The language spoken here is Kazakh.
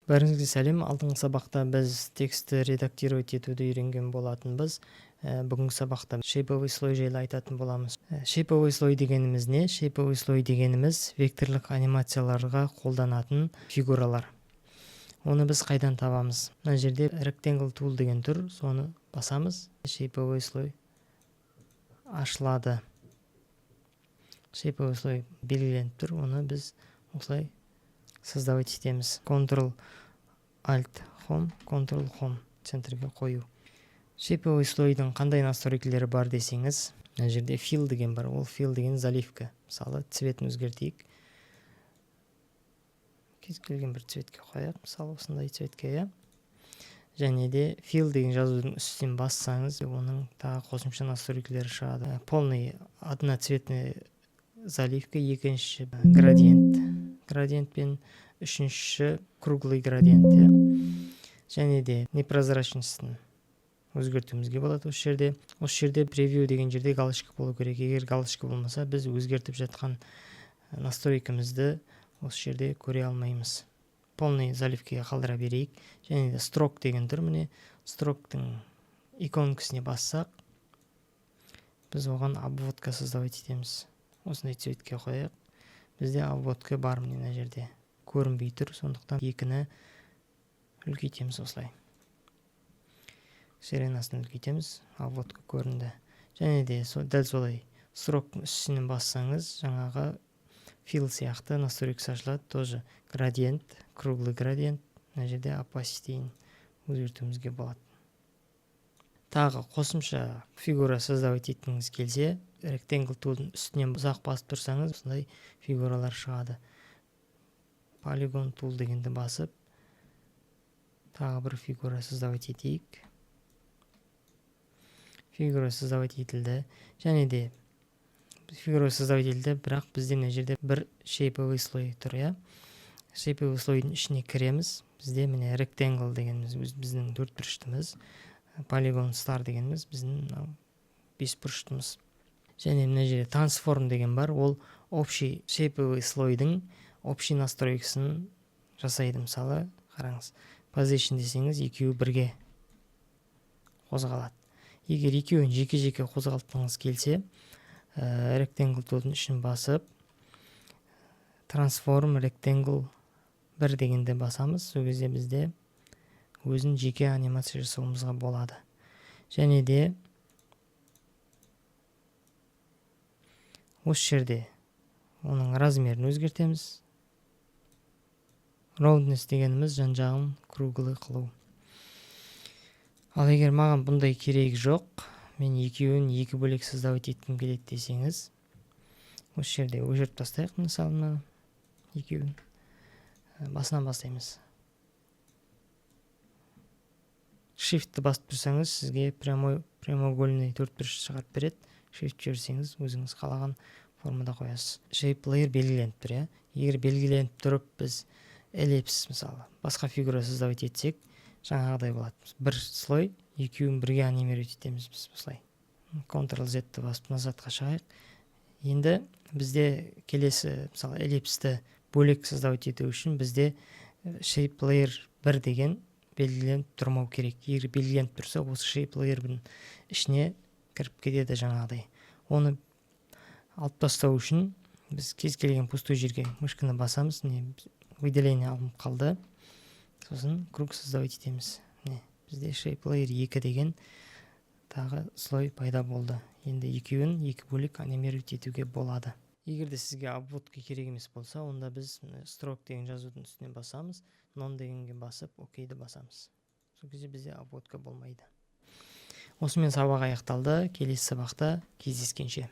Бәріңізге сәлем. Алдыңғы сабақта біз текстті редактировать етуді үйренген болатынбыз. Бүгінгі сабақта шейповый слой жайлы айтатын боламыз. Шейповый слой дегеніміз не? Шейповый слой дегеніміз векторлық анимацияларға қолданатын фигуралар. Оны біз қайдан табамыз? Мына жерде rectangle tool деген тұр, соны басамыз. Шейповый слой ашылады. Шейповый слой белгіленіп тұр, оны біз осылай создавать етеміз. Ctrl-Alt-Home, Ctrl-Home центрге қою. Шейповый слойдың қандай настройкалары бар десеңіз, мына жерде fill деген бар. Ол fill деген заливка. Мысалы, цветін өзгертейік. Кез келген бір цветке қояйық. Мысалы, осындай цветке, және де fill деген жазудың үстінен бассаңыз, оның тағы қосымша настройкалары шығады. Полный одноцветный заливка, екінші градиент пен үшінші круглый градиент. Және де непрозрачностьтың өзгертуімізге болады осы жерде. Осы жерде превью деген жерде галочка болу керек. Егер галочка болмаса, біз өзгертіп жатқан настройкамызды осы жерде көре алмаймыз. Полный заливкаға қалдыра берейік. Және де строк деген тұр. Міне строктың иконкасына бассақ, біз оған обводка создавать етеміз. Осындай цветке қояйық. Бізде обводка бар мына жерде. Көрінбей тұр, сондықтан екіні үлкейтеміз осылай. Ширинасын үлкейтеміз, обводка көрінді. Және де дәл солай строктың үстінен бассаңыз, жаңағы fill сияқты настройкасы ашылады. Тоже градиент, круглый градиент. Мына жерде opacity-ін өзгертуімізге болады. Тағы қосымша фигура создавать еткіңіз келсе, rectangle tool'дың үстінен ұзақ басып тұрсаңыз, осындай фигуралар шығады. Polygon tool дегенді басып, тағы бір фигура создавать етейік. Фигура создавать етілді. Және де фигура создавать етілді, бірақ бізде мына жерде бір шейповый слой тұр. Шейповый слойдың ішіне кіреміз. Бізде міне rectangle дегеніміз біздің төртбұрыштымыз. Polygon star дегеніміз біздің бесбұрыштымыз. Және мына жерде transform деген бар. Ол общий шейповый слойдың общий настройкасын жасайды. Мысалы, қараңыз. Position десеңіз, екеуі бірге қозғалады. Егер екеуін жеке-жеке қозғалтқыңыз келсе, rectangle tool'дың ішін басып, transform rectangle 1 дегенде басамыз. Сол кезде бізде өзін жеке анимация жасауымызға болады. Және де осы жерде оның размерін өзгертеміз. Roundness дегеніміз жан-жағын круглый қылу. Ал егер маған бұндай керегі жоқ, мен екеуін екі бөлек создавать еткім келеді десеңіз, осы жерде өшіріп тастайық, мысалы, екеуін басынан бастаймыз. Shift-ті басып тұрсаңыз, сізге прямоугольный төртбұрыш шығарып береді. Shift жіберсеңіз, өзіңіз қалаған формада қоясыз. Shape layer белгіленіп тұр. Егер белгіленіп тұрып, біз эллипс, мысалы, басқа фигура создавать етсек, жаңағыдай болады. Бір слой, екеуін бірге анимировать етеміз біз осылай. Ctrl-Z-ті басып назадқа шығайық. Енді бізде келесі, мысалы, эллипсті бөлек создавать ету үшін бізде shape layer 1 деген белгіленіп тұрмау керек. Егер белгіленіп тұрса, осы shape layer-дің ішіне кіріп кетеді жаңағыдай. Оны алып тастау үшін біз кез келген пустой жерге мышканы басамыз. Выделение алынып қалды. Сосын круг создавать етеміз. Бізде shape layer 2 деген тағы слой пайда болды. Енді екеуін екі бөлек анимировать етуге болады. Егер де сізге обводка керек емес болса, онда біз stroke деген жазудың үстінен басамыз, none дегенге басып, OK-ді басамыз. Сол кезде бізде обводка болмайды. Осымен сабақ аяқталды. Келесі сабақта кездескенше.